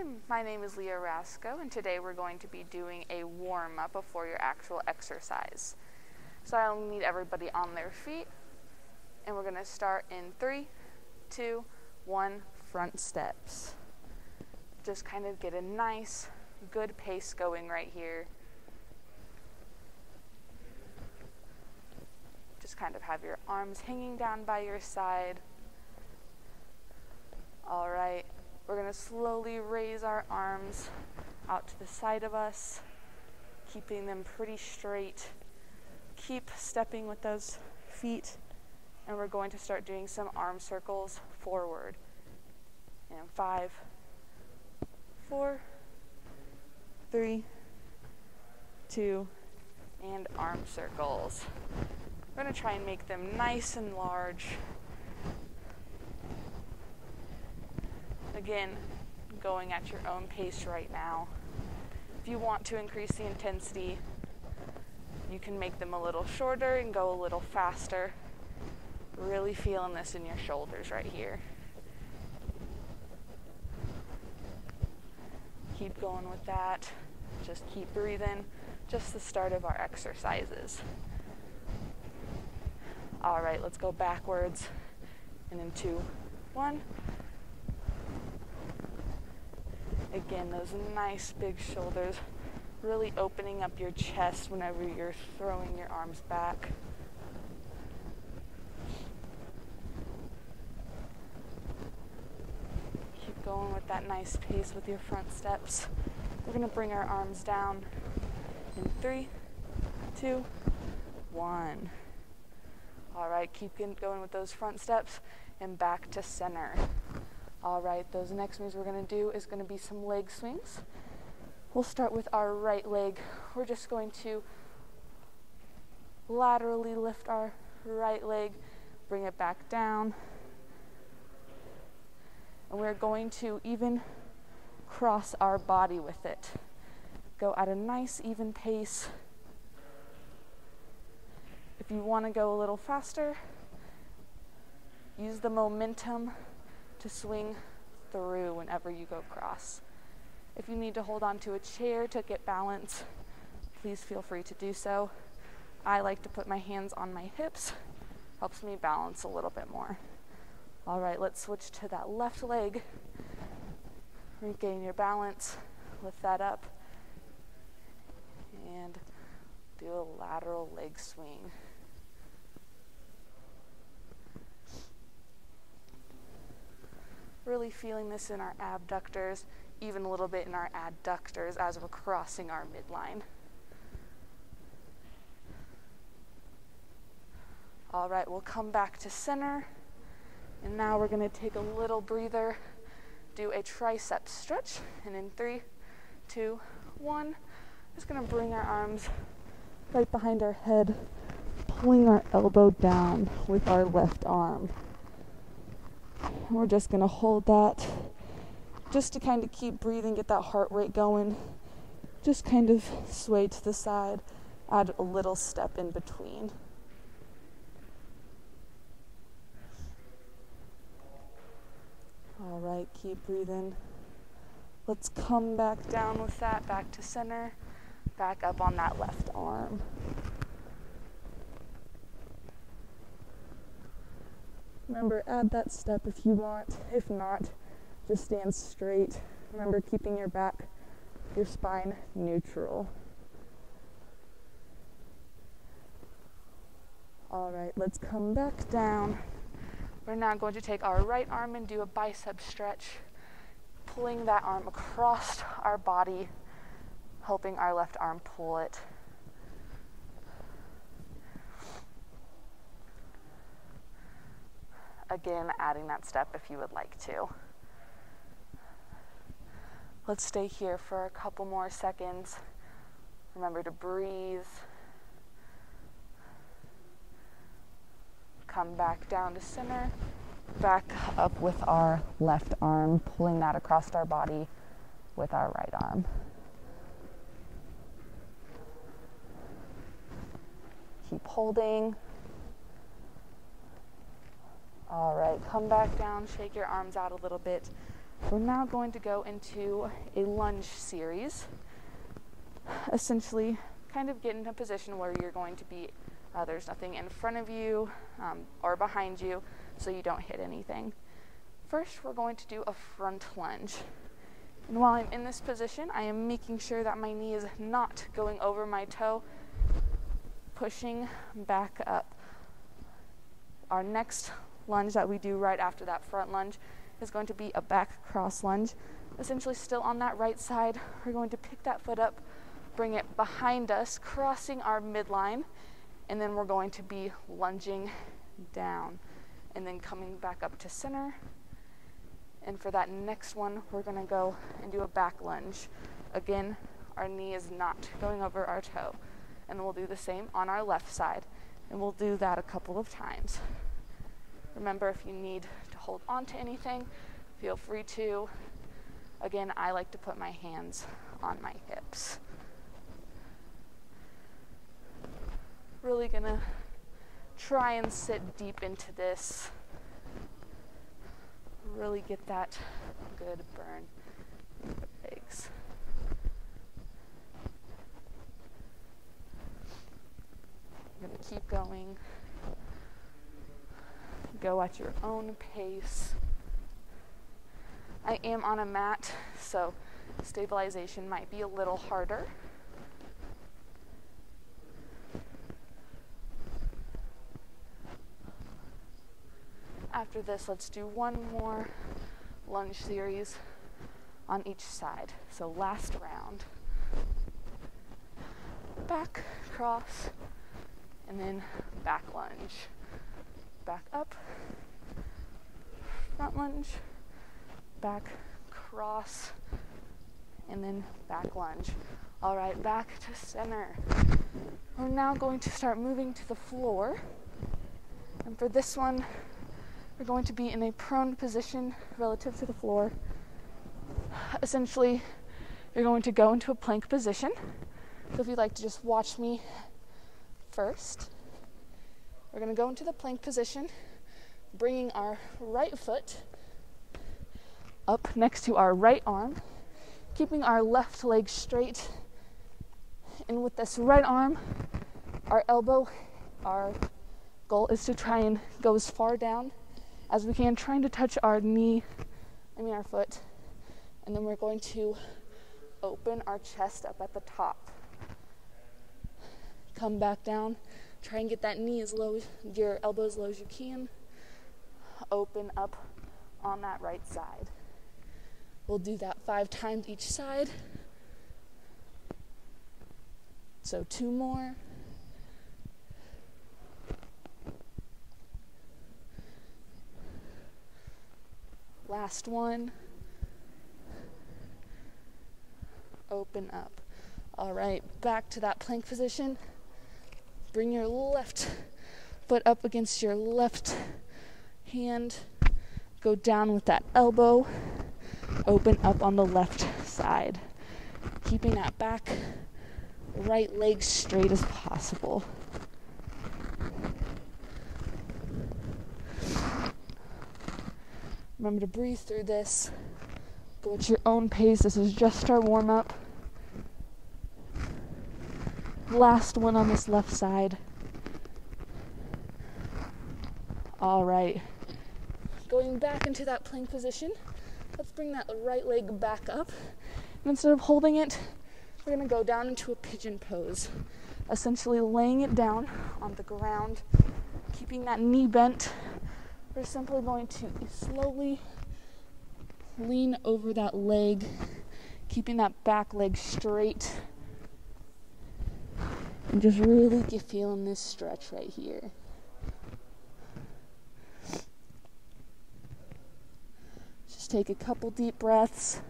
Hi, my name is Leah R, and today we're going to be doing a warm-up before your actual exercise. So I'll need everybody on their feet, and we're going to start in 3, 2, 1, front steps. Just kind of get a nice, good pace going right here. Just kind of have your arms hanging down by your side. All right. We're going to slowly raise our arms out to the side of us, keeping them pretty straight. Keep stepping with those feet, and we're going to start doing some arm circles forward. And 5, 4, 3, 2, and arm circles. We're going to try and make them nice and large. Again, going at your own pace right now. If you want to increase the intensity, you can make them a little shorter and go a little faster. Really feeling this in your shoulders right here. Keep going with that. Just keep breathing. Just the start of our exercises. All right, let's go backwards. And in 2, 1. Again, those nice big shoulders, really opening up your chest whenever you're throwing your arms back. Keep going with that nice pace with your front steps. We're going to bring our arms down in 3, 2, 1. All right, keep going with those front steps and back to center. All right, those next moves we're going to do is going to be some leg swings. We'll start with our right leg. We're just going to laterally lift our right leg, bring it back down. And we're going to even cross our body with it. Go at a nice even pace. If you want to go a little faster, use the momentum to swing through whenever you go cross. If you need to hold on to a chair to get balance, please feel free to do so. I like to put my hands on my hips. Helps me balance a little bit more. All right, let's switch to that left leg. Regain your balance, lift that up, and do a lateral leg swing. Really feeling this in our abductors, even a little bit in our adductors as we're crossing our midline. All right, we'll come back to center. And now we're going to take a little breather, do a tricep stretch. And in 3, 2, 1, just going to bring our arms right behind our head, pulling our elbow down with our left arm. We're just going to hold that just to kind of keep breathing, get that heart rate going. Just kind of sway to the side, add a little step in between. All right, keep breathing. Let's come back down with that, back to center, back up on that left arm. Remember, add that step if you want. If not, just stand straight. Remember, keeping your back, your spine neutral. All right, let's come back down. We're now going to take our right arm and do a bicep stretch, pulling that arm across our body, helping our left arm pull it. Again, adding that step if you would like to. Let's stay here for a couple more seconds. Remember to breathe. Come back down to center. Back up with our left arm, pulling that across our body with our right arm. Keep holding. All right, come back down, shake your arms out a little bit. We're now going to go into a lunge series. Essentially, kind of get in a position where you're going to be, there's nothing in front of you or behind you, so you don't hit anything. First, we're going to do a front lunge. And while I'm in this position, I am making sure that my knee is not going over my toe, pushing back up. Our next lunge that we do right after that front lunge is going to be a back cross lunge. Essentially still on that right side, we're going to pick that foot up, bring it behind us, crossing our midline, and then we're going to be lunging down and then coming back up to center. And for that next one, we're going to go and do a back lunge. Again, our knee is not going over our toe. And we'll do the same on our left side. And we'll do that a couple of times. Remember, if you need to hold on to anything, feel free to. Again, I like to put my hands on my hips. Really gonna try and sit deep into this. Really get that good burn in the legs. You're gonna keep going. Go at your own pace. I am on a mat, so stabilization might be a little harder. After this, let's do one more lunge series on each side. So last round. Back, cross, and then back lunge. Back up, front lunge, back, cross, and then back lunge. All right, back to center. We're now going to start moving to the floor. And for this one, we're going to be in a prone position relative to the floor. Essentially, you're going to go into a plank position. So if you'd like to just watch me first. We're going to go into the plank position, bringing our right foot up next to our right arm, keeping our left leg straight. And with this right arm, our elbow, our goal is to try and go as far down as we can, trying to touch our our foot. And then we're going to open our chest up at the top. Come back down. Try and get that knee as low, your elbow as low as you can. Open up on that right side. We'll do that 5 times each side. So 2 more. Last one. Open up. All right, back to that plank position. Bring your left foot up against your left hand. Go down with that elbow. Open up on the left side. Keeping that back right leg straight as possible. Remember to breathe through this. Go at your own pace. This is just our warm-up. Last one on this left side. All right. Going back into that plank position, let's bring that right leg back up. And instead of holding it, we're going to go down into a pigeon pose. Essentially laying it down on the ground, keeping that knee bent. We're simply going to slowly lean over that leg, keeping that back leg straight. And just really get feeling this stretch right here. Just take a couple deep breaths.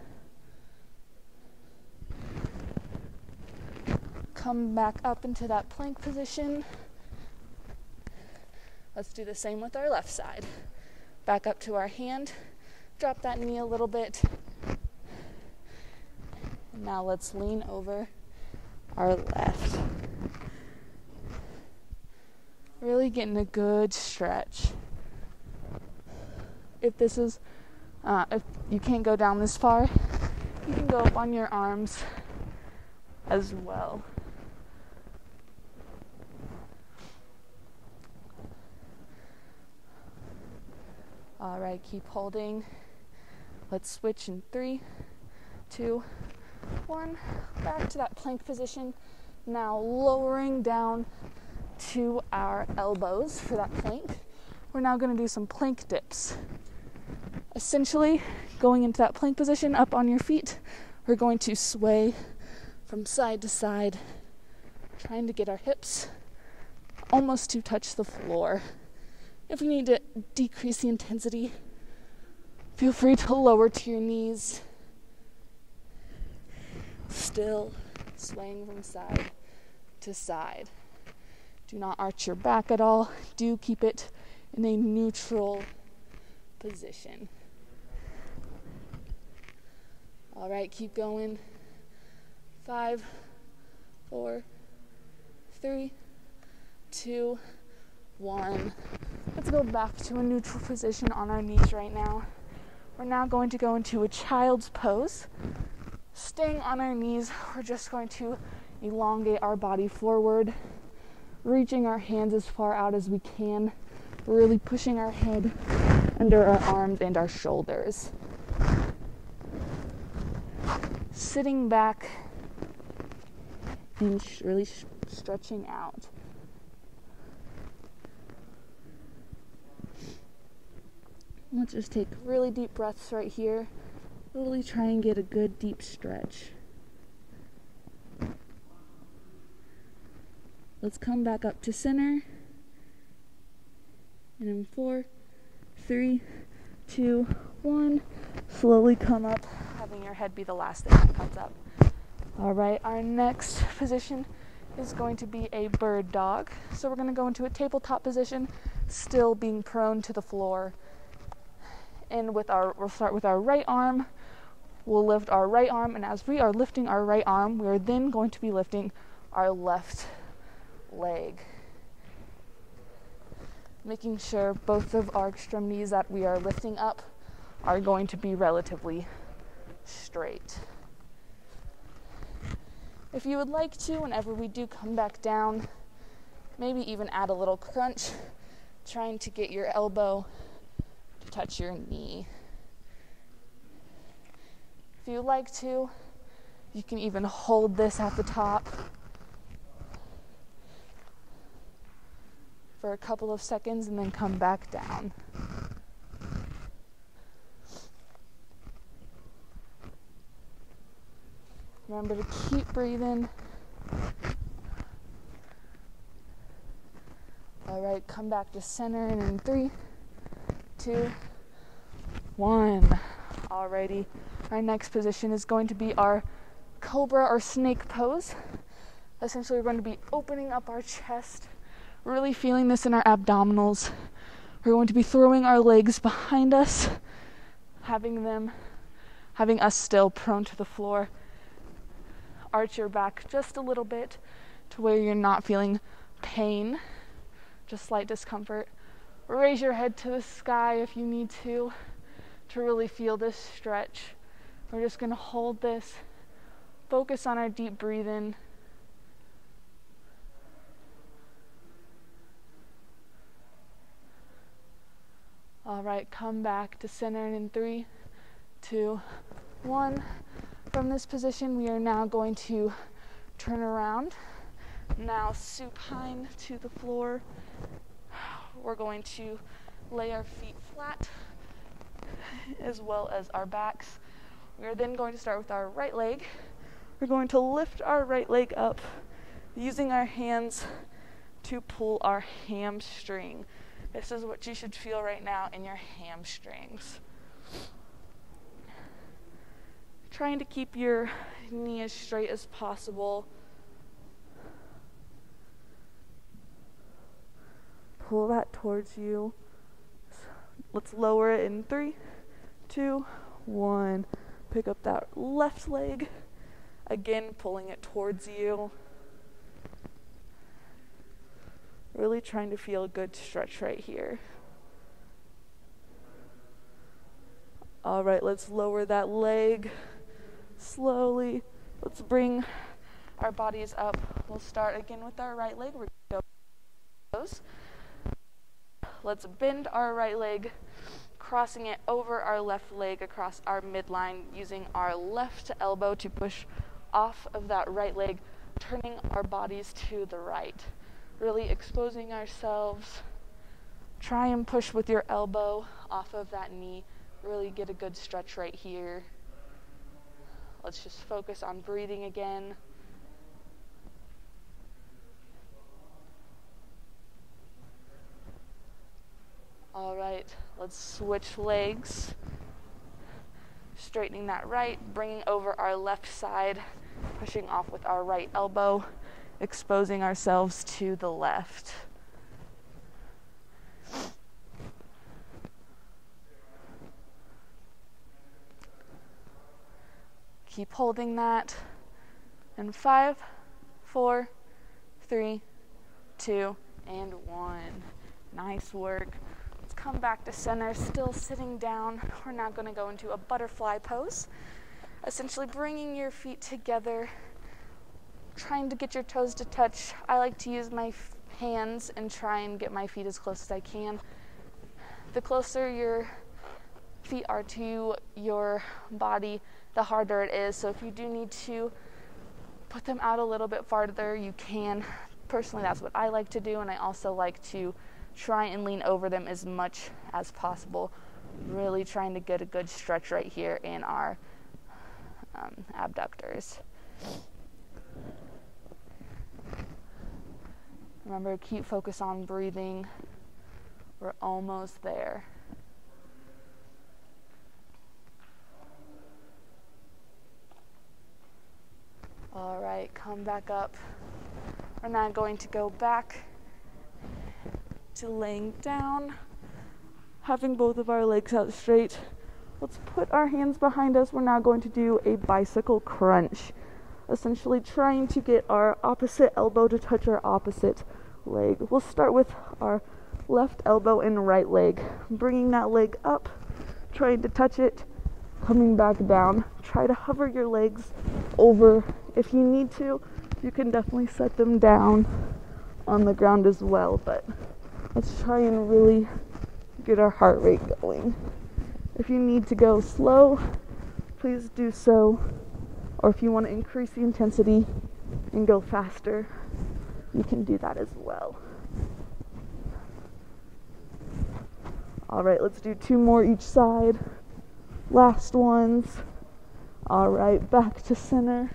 Come back up into that plank position. Let's do the same with our left side. Back up to our hand. Drop that knee a little bit. And now let's lean over our left. Really getting a good stretch. If this is If you can't go down this far, you can go up on your arms as well. All right, keep holding. Let's switch in 3, 2, 1. Back to that plank position. Now lowering down to our elbows for that plank. We're now going to do some plank dips. Essentially, going into that plank position up on your feet, we're going to sway from side to side, trying to get our hips almost to touch the floor. If you need to decrease the intensity, feel free to lower to your knees. Still swaying from side to side. Do not arch your back at all. Do keep it in a neutral position. All right, keep going. 5, 4, 3, 2, 1. Let's go back to a neutral position on our knees right now. We're now going to go into a child's pose. Staying on our knees, we're just going to elongate our body forward, reaching our hands as far out as we can, really pushing our head under our arms and our shoulders. Sitting back and really stretching out. Let's just take really deep breaths right here. Really try and get a good deep stretch. Let's come back up to center. And in 4, 3, 2, 1. Slowly come up, having your head be the last thing that comes up. All right, our next position is going to be a bird dog. So we're going to go into a tabletop position, still being prone to the floor. And we'll start with our right arm. We'll lift our right arm, and as we are lifting our right arm, we are then going to be lifting our left leg. Making sure both of our extremities that we are lifting up are going to be relatively straight. If you would like to, whenever we do come back down, maybe even add a little crunch, trying to get your elbow to touch your knee. If you like to, you can even hold this at the top for a couple of seconds and then come back down. Remember to keep breathing. All right, come back to center, and in 3, 2, 1. Alrighty, our next position is going to be our cobra or snake pose. Essentially, we're going to be opening up our chest, really feeling this in our abdominals. We're going to be throwing our legs behind us, having us still prone to the floor. Arch your back just a little bit to where you're not feeling pain, just slight discomfort. Raise your head to the sky if you need to really feel this stretch. We're just going to hold this, focus on our deep breathing. All right, come back to center, and in 3, 2, 1. From this position, we are now going to turn around. Now supine to the floor. We're going to lay our feet flat as well as our backs. We are then going to start with our right leg. We're going to lift our right leg up using our hands to pull our hamstring. This is what you should feel right now in your hamstrings. Trying to keep your knee as straight as possible. Pull that towards you. Let's lower it in 3, 2, 1. Pick up that left leg. Again, pulling it towards you. Really trying to feel a good stretch right here. All right, let's lower that leg slowly. Let's bring our bodies up. We'll start again with our right leg. We're going to go. Let's bend our right leg, crossing it over our left leg across our midline, using our left elbow to push off of that right leg, turning our bodies to the right, really exposing ourselves. Try and push with your elbow off of that knee. Really get a good stretch right here. Let's just focus on breathing again. All right, let's switch legs. Straightening that right, bringing over our left side, pushing off with our right elbow, exposing ourselves to the left. Keep holding that. And 5, 4, 3, 2, and 1. Nice work. Let's come back to center, still sitting down. We're now going to go into a butterfly pose. Essentially bringing your feet together, trying to get your toes to touch. I like to use my hands and try and get my feet as close as I can. The closer your feet are to your body, the harder it is. So if you do need to put them out a little bit farther, you can. Personally, that's what I like to do, and I also like to try and lean over them as much as possible, really trying to get a good stretch right here in our abductors. Remember, keep focus on breathing. We're almost there. All right, come back up. We're now going to go back to laying down, having both of our legs out straight. Let's put our hands behind us. We're now going to do a bicycle crunch, essentially trying to get our opposite elbow to touch our opposite leg. We'll start with our left elbow and right leg, bringing that leg up, trying to touch it, coming back down. Try to hover your legs over. If you need to, you can definitely set them down on the ground as well, but let's try and really get our heart rate going. If you need to go slow, please do so. Or if you want to increase the intensity and go faster, you can do that as well. All right, let's do 2 more each side. Last ones. All right, back to center.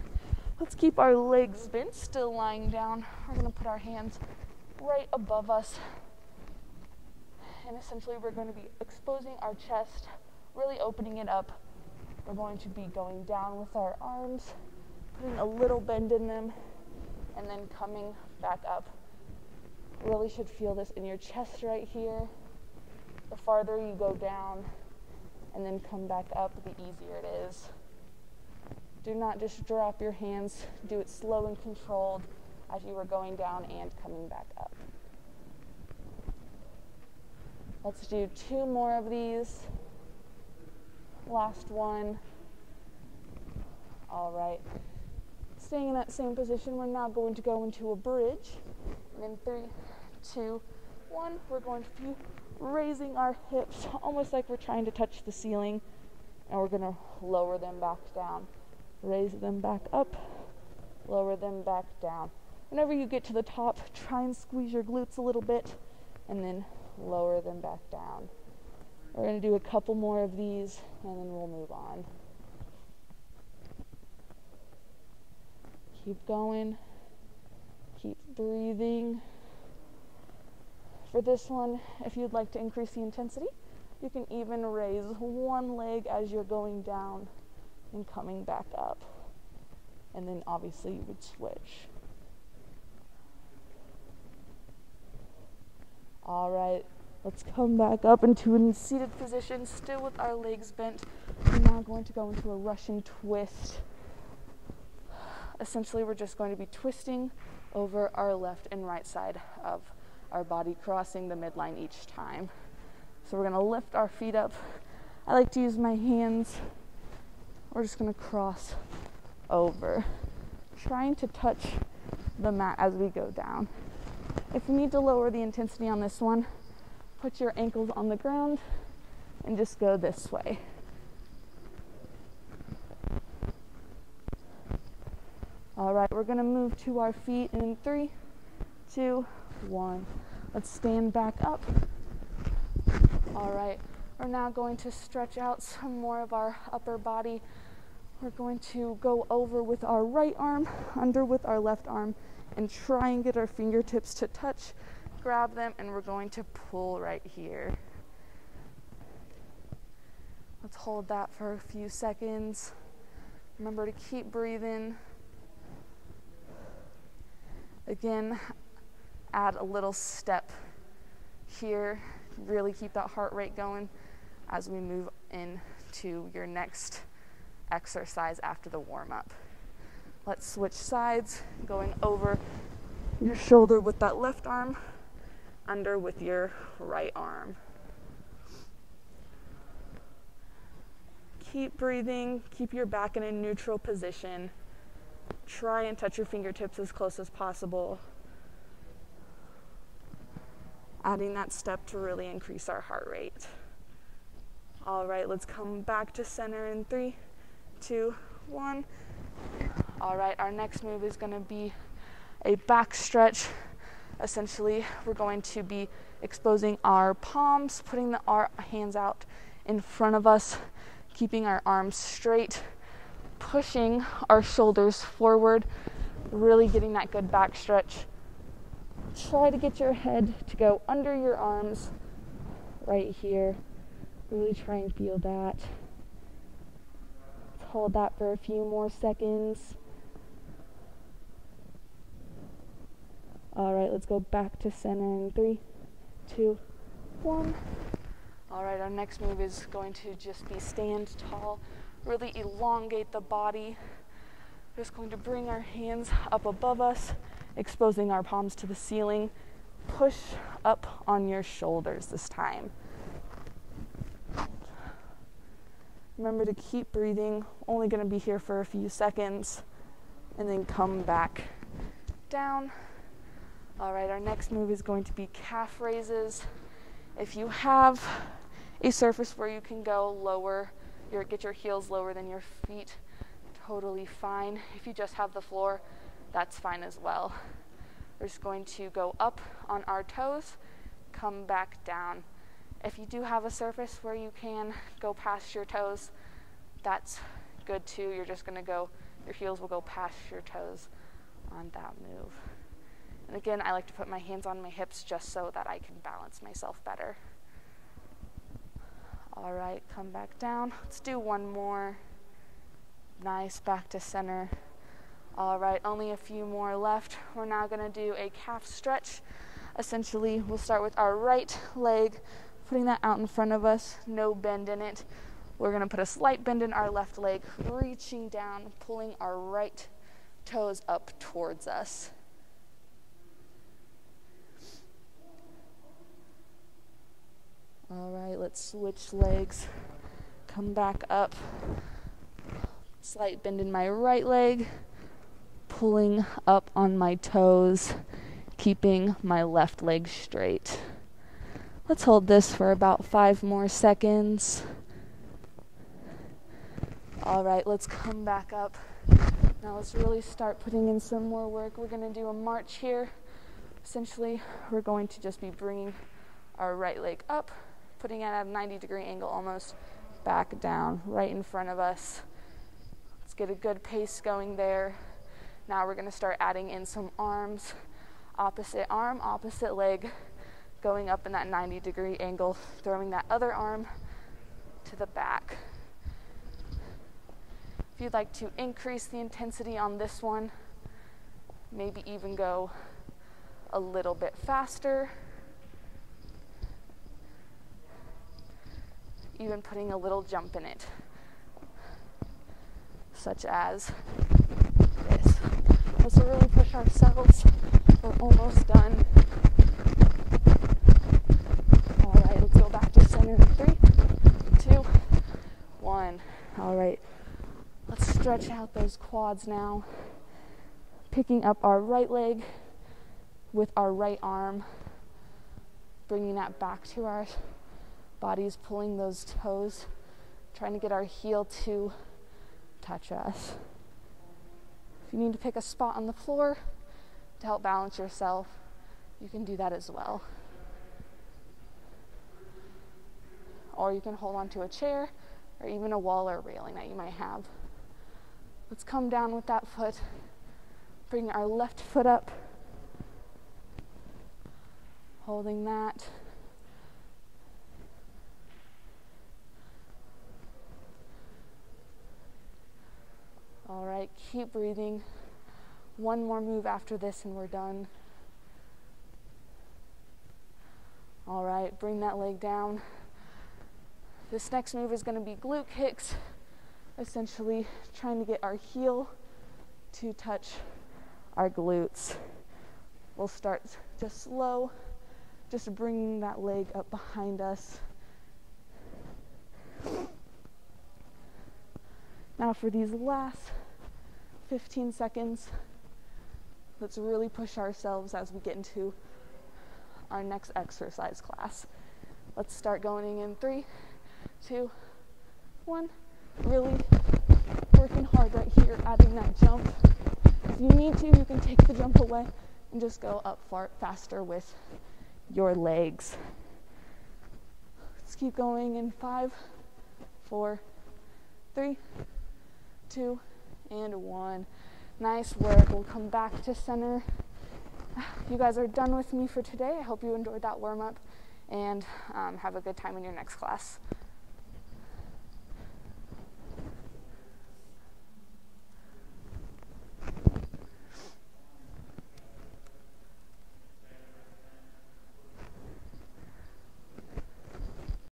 Let's keep our legs bent, still lying down. We're going to put our hands right above us. And essentially we're going to be exposing our chest, really opening it up. We're going to be going down with our arms, putting a little bend in them, and then coming back up. Really should feel this in your chest right here. The farther you go down and then come back up, the easier it is. Do not just drop your hands. Do it slow and controlled as you are going down and coming back up. Let's do 2 more of these. Last one. All right. Staying in that same position, we're now going to go into a bridge. And in 3, 2, 1, we're going to be raising our hips almost like we're trying to touch the ceiling. And we're going to lower them back down. Raise them back up, lower them back down. Whenever you get to the top, try and squeeze your glutes a little bit, and then lower them back down. We're going to do a couple more of these, and then we'll move on. Keep going. Keep breathing. For this one, if you'd like to increase the intensity, you can even raise one leg as you're going down and coming back up. And then obviously you would switch. All right, let's come back up into a seated position, still with our legs bent. We're now going to go into a Russian twist. Essentially, we're just going to be twisting over our left and right side of our body, crossing the midline each time. So we're going to lift our feet up I like to use my hands. We're just going to cross over, trying to touch the mat as we go down. If you need to lower the intensity on this one, put your ankles on the ground and just go this way. All right, we're going to move to our feet in 3, 2, 1. Let's stand back up. All right, we're now going to stretch out some more of our upper body. We're going to go over with our right arm, under with our left arm, and try and get our fingertips to touch. Grab them, and we're going to pull right here. Let's hold that for a few seconds. Remember to keep breathing. Again, add a little step here. Really keep that heart rate going as we move into your next exercise after the warm-up. Let's switch sides, going over your shoulder with that left arm, under with your right arm. Keep breathing, keep your back in a neutral position. Try and touch your fingertips as close as possible. Adding that step to really increase our heart rate. All right, let's come back to center in 3, 2, 1. All right, our next move is going to be a back stretch. Essentially, we're going to be exposing our palms, putting our hands out in front of us, keeping our arms straight, pushing our shoulders forward, really getting that good back stretch. Try to get your head to go under your arms right here. Really try and feel that. Let's hold that for a few more seconds. All right, let's go back to center in 3, 2, 1. All right, our next move is going to just be stand tall. Really elongate the body. We're just going to bring our hands up above us, exposing our palms to the ceiling. Push up on your shoulders this time. Remember to keep breathing. Only going to be here for a few seconds, and then come back down. All right, our next move is going to be calf raises. If you have a surface where you can go lower, get your heels lower than your feet, totally fine. If you just have the floor, that's fine as well. We're just going to go up on our toes, come back down. If you do have a surface where you can go past your toes, that's good too. You're just going to go, your heels will go past your toes on that move. And again, I like to put my hands on my hips just so that I can balance myself better. All right, come back down. Let's do one more. Nice, back to center. All right, only a few more left. We're now gonna do a calf stretch. Essentially, we'll start with our right leg, putting that out in front of us, no bend in it. We're gonna put a slight bend in our left leg, reaching down, pulling our right toes up towards us. All right, let's switch legs. Come back up. Slight bend in my right leg, pulling up on my toes, keeping my left leg straight. Let's hold this for about 5 more seconds. All right, let's come back up. Now let's really start putting in some more work. We're going to do a march here. Essentially, we're going to just be bringing our right leg up, putting it at a 90-degree angle almost, back down, right in front of us. Let's get a good pace going there. Now we're going to start adding in some arms. Opposite arm, opposite leg, going up in that 90-degree angle, throwing that other arm to the back. If you'd like to increase the intensity on this one, maybe even go a little bit faster, even putting a little jump in it, such as this. Let's really push ourselves. We're almost done. All right, let's go back to center in 3, 2, All right, let's stretch out those quads now. Picking up our right leg with our right arm, bringing that back to our bodies, pulling those toes, trying to get our heel to touch us. If you need to pick a spot on the floor to help balance yourself, you can do that as well. Or you can hold onto a chair or even a wall or railing that you might have. Let's come down with that foot, bring our left foot up, holding that. All right, keep breathing. One more move after this and we're done. All right, bring that leg down. This next move is going to be glute kicks, essentially trying to get our heel to touch our glutes. We'll start just slow, just bringing that leg up behind us. Now for these last 15 seconds, let's really push ourselves as we get into our next exercise class. Let's start going in 3, 2, 1. Really working hard right here, adding that jump. If you need to, you can take the jump away and just go up faster with your legs. Let's keep going in 5, 4, 3, 2, and 1. Nice work. We'll come back to center. You guys are done with me for today. I hope you enjoyed that warm-up and have a good time in your next class.